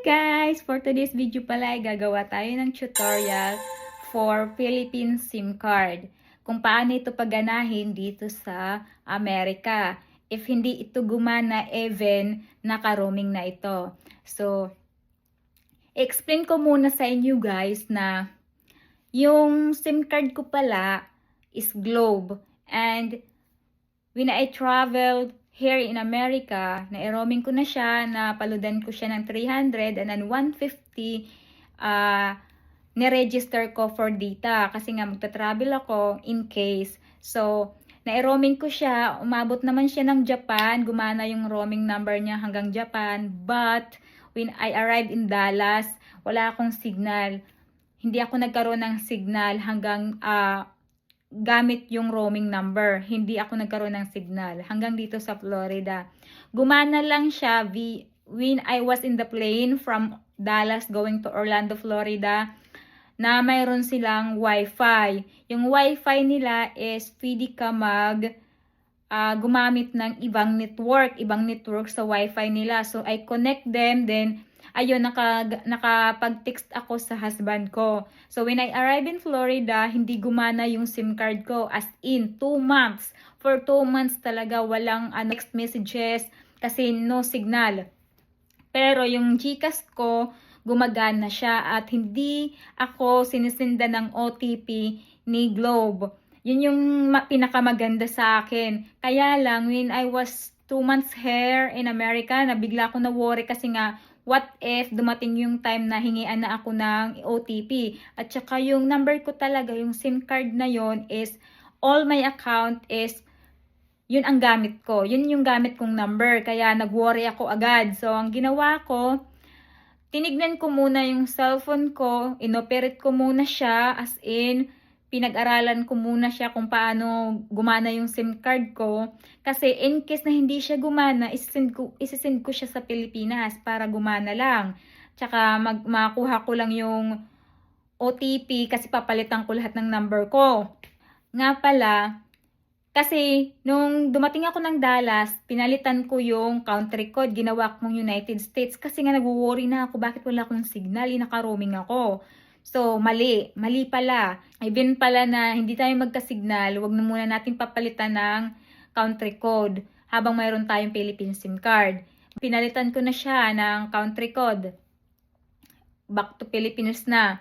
Guys! For today's video pala ay gagawa tayo ng tutorial for Philippine SIM card. Kung paano ito pagganahin dito sa Amerika. If hindi ito gumana, even naka-roaming na ito. So, explain ko muna sa inyo guys na yung SIM card ko pala is Globe. And when I traveled here in America, na-roaming ko na siya, napaludan ko siya ng 300 and then 150 ni-register ko for data kasi nga magta-travel ako in case. So, na-roaming ko siya, umabot naman siya ng Japan, gumana yung roaming number niya hanggang Japan, but when I arrived in Dallas, wala akong signal. Hindi ako nagkaroon ng signal hanggang gamit yung roaming number. Hindi ako nagkaroon ng signal hanggang dito sa Florida. Gumana lang siya when I was in the plane from Dallas going to Orlando, Florida, na mayroon silang Wi-Fi. Yung Wi-Fi nila is pwede ka gumamit ng ibang network sa Wi-Fi nila. So I connect them, then ayun, nakapag-text ako sa husband ko. So, when I arrived in Florida, hindi gumana yung SIM card ko. As in, 2 months. For 2 months talaga, walang text messages kasi no signal. Pero yung GCash ko, gumagana siya at hindi ako sinisinda ng OTP ni Globe. Yun yung pinakamaganda sa akin. Kaya lang, when I was 2 months here in America, nabigla ako na worry kasi nga, what if dumating yung time na hingian na ako ng OTP? At saka yung number ko talaga, yung SIM card na yon is, all my account is, yun ang gamit ko. Yun yung gamit kong number. Kaya nag-worry ako agad. So, ang ginawa ko, tinignan ko muna yung cellphone ko, inoperate ko muna siya, as in, pinag-aralan ko muna siya kung paano gumana yung SIM card ko. Kasi in case na hindi siya gumana, isisend ko siya sa Pilipinas para gumana lang. Tsaka makuha ko lang yung OTP kasi papalitan ko lahat ng number ko. Nga pala, kasi nung dumating ako ng Dallas, pinalitan ko yung country code, ginawa kong United States kasi nga nag-worry na ako bakit wala akong signal, naka-roaming ako. So, mali pala. Even pala na hindi tayo magka-signal, wag na muna natin papalitan ng country code habang mayroon tayong Philippine SIM card. Pinalitan ko na siya ng country code. Back to Philippines na.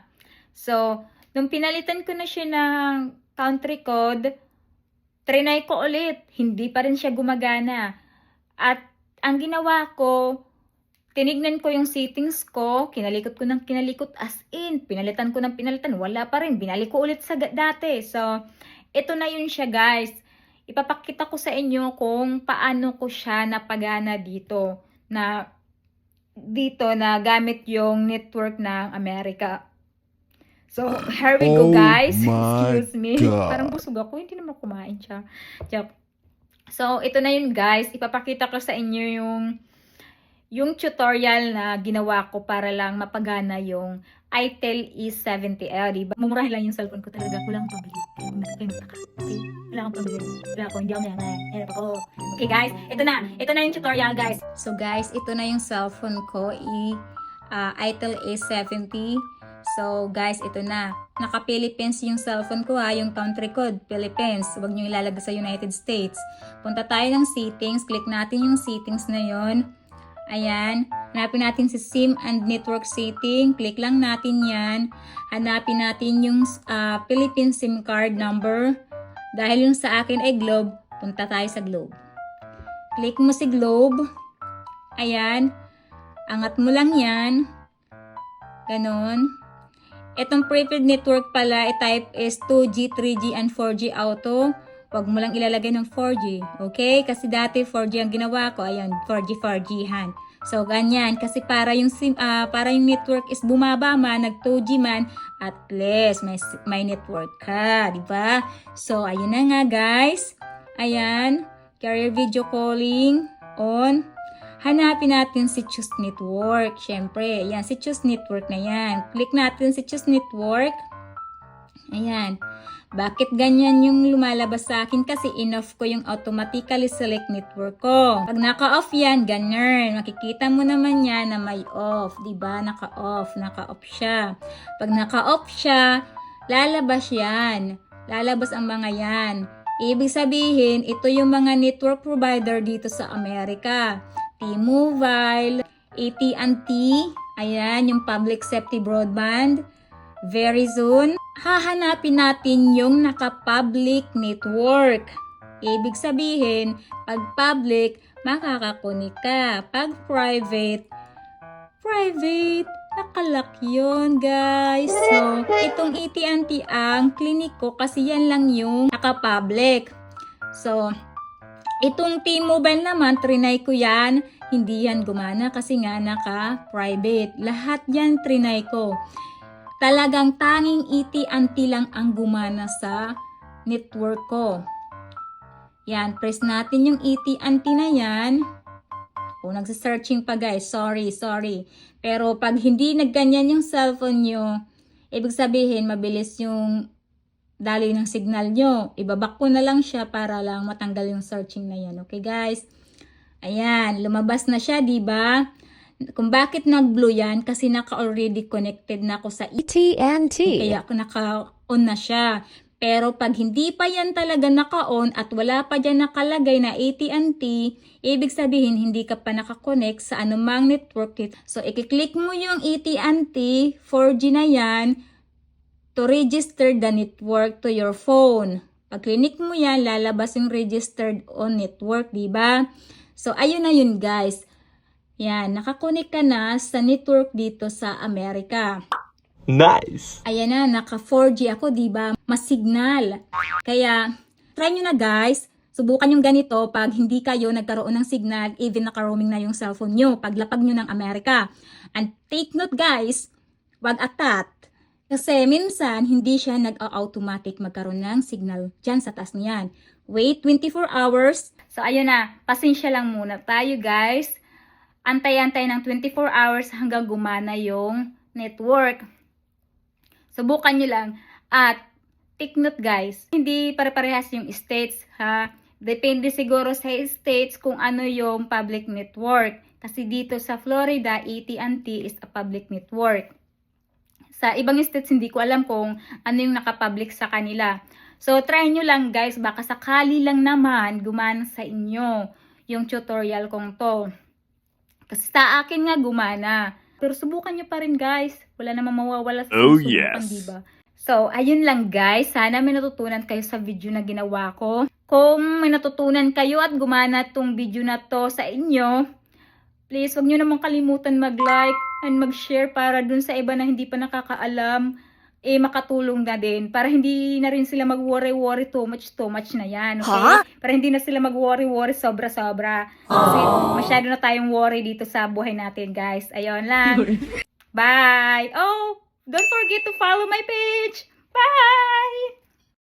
So, nung pinalitan ko na siya ng country code, trinay ko ulit. Hindi pa rin siya gumagana. At ang ginawa ko, tinignan ko yung settings ko, kinalikot ko ng kinalikot, as in, pinalitan ko ng pinalitan, wala pa rin, binalik ko ulit sa dati. So, ito na yun siya guys. Ipapakita ko sa inyo kung paano ko siya napagana dito na gamit yung network ng Amerika. So, here we go guys. Excuse me. Parang busog ako, hindi naman kumain siya. So, ito na yun guys. Ipapakita ko sa inyo yung tutorial na ginawa ko para lang mapagana yung itel E70L, diba? Mumurahin lang yung cellphone ko talaga. Wala akong pabili. Wala akong pabili. Hindi ako mayaman. Hirap ako. Okay guys, ito na yung tutorial guys. So guys, ito na yung cellphone ko, itel E70. So guys, ito na. Naka-Philippines yung cellphone ko yung country code, Philippines. Huwag nyo ilalagay sa United States. Punta tayo ng settings, click natin yung settings na yon. Ayan, hanapin natin si SIM and Network Setting. Click lang natin yan. Hanapin natin yung Philippine SIM card number. Dahil yung sa akin ay Globe, punta tayo sa Globe. Click mo si Globe. Ayan, angat mo lang yan. Ganon. Itong prepaid network pala, i-type is 2G, 3G, and 4G auto. Huwag mo lang ilalagay ng 4G. Okay? Kasi dati 4G ang ginawa ko. Ayan, 4G han. So, ganyan. Kasi para yung network is bumaba man, nag 2G man, at least may network ka. Diba? So, ayun na nga guys. Ayan. Carrier video calling on. Hanapin natin si Choose Network. Siyempre, ayan, si Choose Network na yan. Click natin si Choose Network. Ayan. Bakit ganyan yung lumalabas sa akin? Kasi in-off ko yung automatically select network ko. Pag naka-off yan, ganyan. Makikita mo naman yan na may off. Diba? Naka-off siya. Pag naka-off siya, lalabas yan. Lalabas ang mga yan. Ibig sabihin, ito yung mga network provider dito sa Amerika. T-Mobile, AT&T, ayan, yung public safety broadband. Very soon, hahanapin natin yung naka-public network. Ibig sabihin, pag public, makakakunik ka. Pag private, nakalock yun, guys. So, itong AT&T ang clinic ko kasi yan lang yung naka-public. So, itong T-Mobile naman, trinay ko yan. Hindi yan gumana kasi nga naka-private. Lahat yan trinay ko. Talagang tanging AT&T lang ang gumana sa network ko. Yan, press natin yung AT&T na yan. O, nagsa-searching pa guys. Sorry. Pero pag hindi nagganyan yung cellphone nyo, ibig sabihin mabilis yung daloy ng signal nyo. Ibabak ko na lang siya para lang matanggal yung searching na yan. Okay guys? Ayan, lumabas na siya, diba? Kung bakit nag-blue yan, kasi naka-already connected na ako sa AT&T. Kaya ako naka-on na siya. Pero pag hindi pa yan talaga naka-on at wala pa dyan nakalagay na AT&T, ibig sabihin hindi ka pa nakakonect sa anumang network. So, i-click mo yung AT&T 4G na yan to register the network to your phone. Pag click mo yan, lalabas yung registered on network, diba? So, ayun na yun guys. Yan, nakakonek ka na sa network dito sa Amerika. Nice! Ayan na, naka 4G ako, diba? Mas signal. Kaya, try nyo na guys. Subukan yung ganito pag hindi kayo nagkaroon ng signal, even naka-roaming na yung cellphone nyo, paglapag nyo ng Amerika. And take note guys, wag atat. Kasi minsan, hindi siya nag-automatic magkaroon ng signal dyan sa taas niyan. Wait 24 hours. So, ayun na. Pasensya lang muna tayo guys. Antay-antay ng 24 hours hanggang gumana yung network. Subukan nyo lang. At take note guys, hindi pare-parehas yung states ha. Depende siguro sa states kung ano yung public network. Kasi dito sa Florida, AT&T is a public network. Sa ibang states, hindi ko alam kung ano yung nakapublic sa kanila. So, try nyo lang guys. Baka sakali lang naman gumana sa inyo yung tutorial kong to. Kasi sa akin nga gumana. Pero subukan nyo pa rin guys. Wala namang mawawala sa subukan, diba? So, ayun lang guys. Sana may natutunan kayo sa video na ginawa ko. Kung may natutunan kayo at gumana tong video na to sa inyo, please wag nyo namang kalimutan mag-like and mag-share para dun sa iba na hindi pa nakakaalam, makatulong na din. Para hindi na rin sila mag-worry too much na yan. Okay? Huh? Para hindi na sila mag-worry sobra-sobra. Kasi masyado na tayong worry dito sa buhay natin, guys. Ayun lang. Bye! Oh, don't forget to follow my page. Bye!